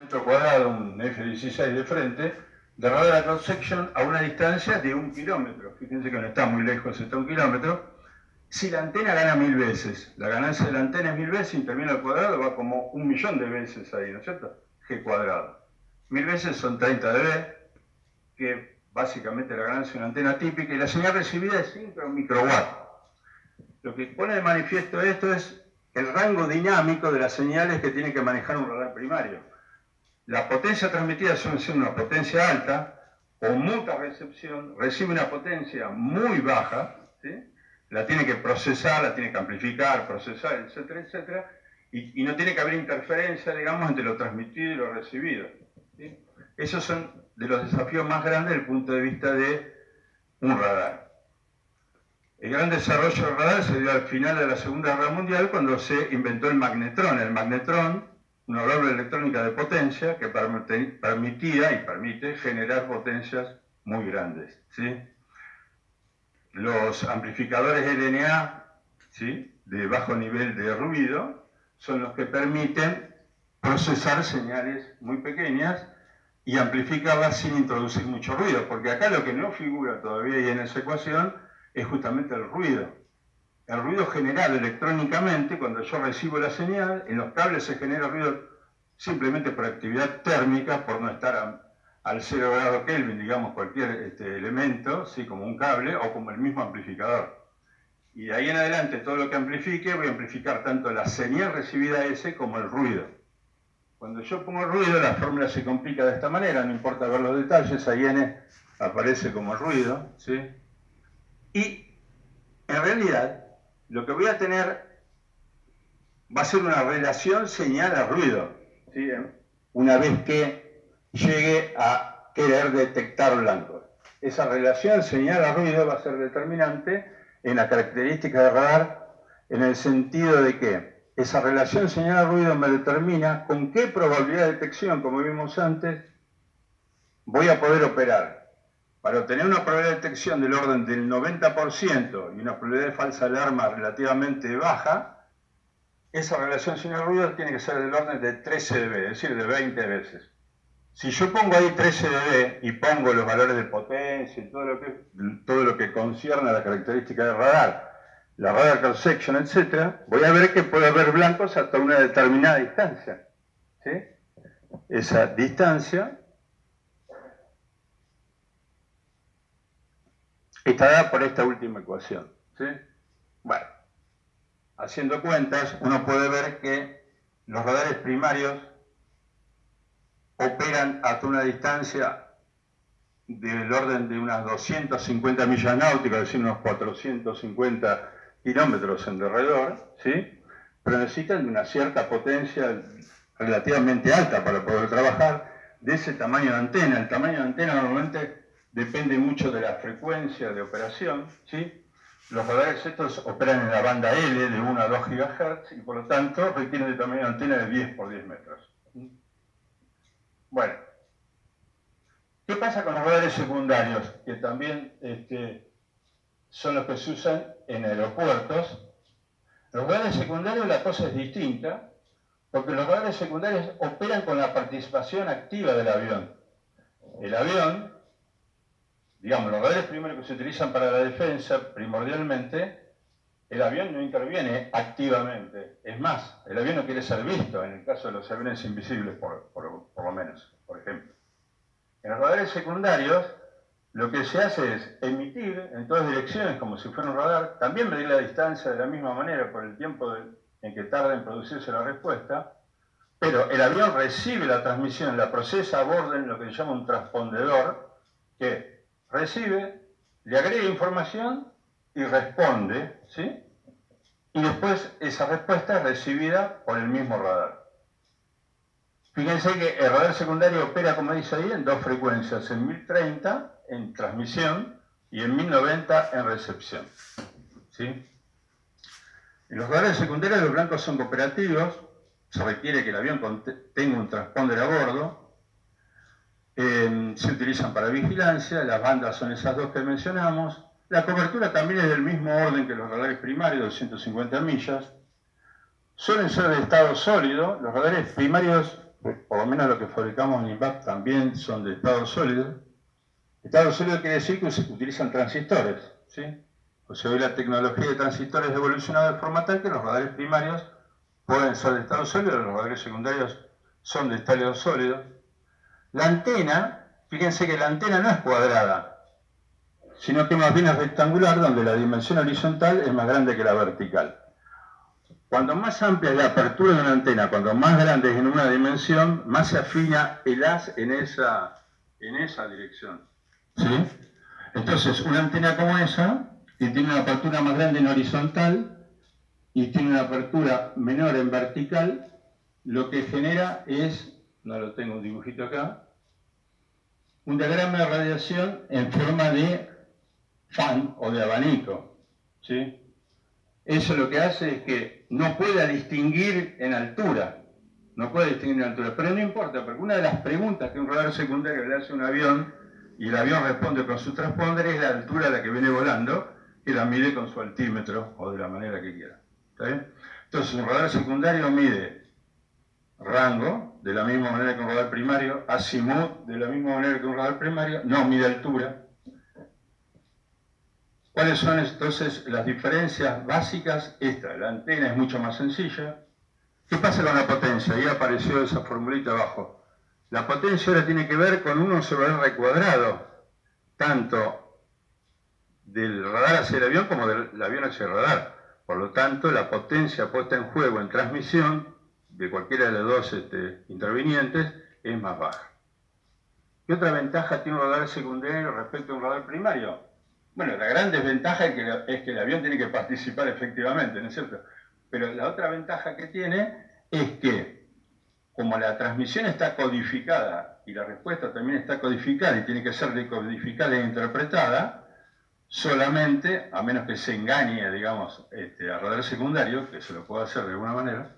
metro cuadrado, un F-16 de frente, de radar a cross section a una distancia de 1 kilómetro. Fíjense que no está muy lejos, está 1 kilómetro. Si la antena gana 1000 veces, la ganancia de la antena es 1000 veces, interviene al cuadrado, va como 1.000.000 de veces ahí, ¿no es cierto? G cuadrado. 1000 veces son 30 dB, que básicamente la ganancia de una antena típica, y la señal recibida es 5 microwatt. Lo que pone de manifiesto esto es el rango dinámico de las señales que tiene que manejar un radar primario. La potencia transmitida suele ser una potencia alta, con mucha recepción, recibe una potencia muy baja, ¿sí? La tiene que procesar, la tiene que amplificar, procesar, etcétera, etcétera, y no tiene que haber interferencia, digamos, entre lo transmitido y lo recibido, ¿sí? Esos son de los desafíos más grandes desde el punto de vista de un radar. El gran desarrollo del radar se dio al final de la Segunda Guerra Mundial, cuando se inventó el magnetrón. El magnetrón, una válvula electrónica de potencia que permitía y permite generar potencias muy grandes, ¿sí? Los amplificadores LNA, ¿sí?, de bajo nivel de ruido, son los que permiten procesar señales muy pequeñas y amplificarlas sin introducir mucho ruido, porque acá lo que no figura todavía y en esa ecuación es justamente el ruido. El ruido generado electrónicamente, cuando yo recibo la señal, en los cables se genera ruido simplemente por actividad térmica, por no estar al 0 grado Kelvin, digamos, cualquier elemento, ¿sí?, como un cable o como el mismo amplificador. Y de ahí en adelante, todo lo que amplifique, voy a amplificar tanto la señal recibida S como el ruido. Cuando yo pongo el ruido, la fórmula se complica de esta manera, no importa ver los detalles, ahí N aparece como el ruido, ¿sí? Y en realidad, lo que voy a tener va a ser una relación señal a ruido, ¿sí?, una vez que llegue a querer detectar blancos. Esa relación señal a ruido va a ser determinante en la característica de radar, en el sentido de que esa relación señal a ruido me determina con qué probabilidad de detección, como vimos antes, voy a poder operar. Para obtener una probabilidad de detección del orden del 90% y una probabilidad de falsa alarma relativamente baja, esa relación señal-ruido tiene que ser del orden de 13 dB, es decir, de 20 veces. Si yo pongo ahí 13 dB y pongo los valores de potencia y todo lo que concierne a la característica del radar, la radar cross section, etc., voy a ver que puede haber blancos hasta una determinada distancia, ¿sí? Esa distancia está dada por esta última ecuación, ¿sí? Bueno, haciendo cuentas, uno puede ver que los radares primarios operan hasta una distancia del orden de unas 250 millas náuticas, es decir, unos 450 kilómetros en derredor, ¿sí? Pero necesitan de una cierta potencia relativamente alta para poder trabajar de ese tamaño de antena. El tamaño de antena normalmente depende mucho de la frecuencia de operación, ¿sí? Los radares estos operan en la banda L de 1 a 2 GHz y por lo tanto requieren de tamaño de antena de 10 por 10 metros. Bueno, ¿qué pasa con los radares secundarios? Que también son los que se usan en aeropuertos. Los radares secundarios la cosa es distinta, porque los radares secundarios operan con la participación activa del avión. El avión, digamos, los radares primarios que se utilizan para la defensa, primordialmente, el avión no interviene activamente. Es más, el avión no quiere ser visto, en el caso de los aviones invisibles, por lo menos, por ejemplo. En los radares secundarios, lo que se hace es emitir en todas direcciones como si fuera un radar, también medir la distancia de la misma manera por el tiempo en que tarda en producirse la respuesta, pero el avión recibe la transmisión, la procesa a bordo en lo que se llama un transpondedor, que recibe, le agrega información y responde, ¿sí? Y después esa respuesta es recibida por el mismo radar. Fíjense que el radar secundario opera, como dice ahí, en dos frecuencias, en 1030 en transmisión y en 1090 en recepción, ¿sí? En los radares secundarios los blancos son cooperativos, se requiere que el avión tenga un transponder a bordo, se utilizan para vigilancia, las bandas son esas dos que mencionamos, la cobertura también es del mismo orden que los radares primarios, 250 millas, suelen ser de estado sólido, los radares primarios por lo menos los que fabricamos en INVAP también son de estado sólido. Estado sólido quiere decir que se utilizan transistores, ¿sí? O sea, hoy la tecnología de transistores ha evolucionado de forma tal que los radares primarios pueden ser de estado sólido, los radares secundarios son de estado sólido. La antena, fíjense que la antena no es cuadrada, sino que más bien es rectangular, donde la dimensión horizontal es más grande que la vertical. Cuanto más amplia es la apertura de una antena, cuanto más grande es en una dimensión, más se afina el haz en esa dirección. ¿Sí? Entonces, una antena como esa, que tiene una apertura más grande en horizontal y tiene una apertura menor en vertical, lo que genera es, no lo tengo un dibujito acá, un diagrama de radiación en forma de fan o de abanico. ¿Sí? Eso lo que hace es que no pueda distinguir en altura. No puede distinguir en altura. Pero no importa, porque una de las preguntas que un radar secundario le hace a un avión, y el avión responde con su transponder, es la altura a la que viene volando, y la mide con su altímetro, o de la manera que quiera. ¿Está bien? Entonces, un radar secundario mide rango, de la misma manera que un radar primario, azimut, de la misma manera que un radar primario, no mide altura. ¿Cuáles son entonces las diferencias básicas? Esta, la antena es mucho más sencilla. ¿Qué pasa con la potencia? Ahí apareció esa formulita abajo. La potencia ahora tiene que ver con 1 sobre r cuadrado, tanto del radar hacia el avión como del avión hacia el radar. Por lo tanto, la potencia puesta en juego en transmisión de cualquiera de los dos intervinientes es más baja. ¿Qué otra ventaja tiene un radar secundario respecto a un radar primario? Bueno, la gran desventaja es que el avión tiene que participar efectivamente, ¿no es cierto? Pero la otra ventaja que tiene es que, como la transmisión está codificada y la respuesta también está codificada y tiene que ser decodificada e interpretada, solamente, a menos que se engañe, digamos, al radar secundario, que se lo puede hacer de alguna manera,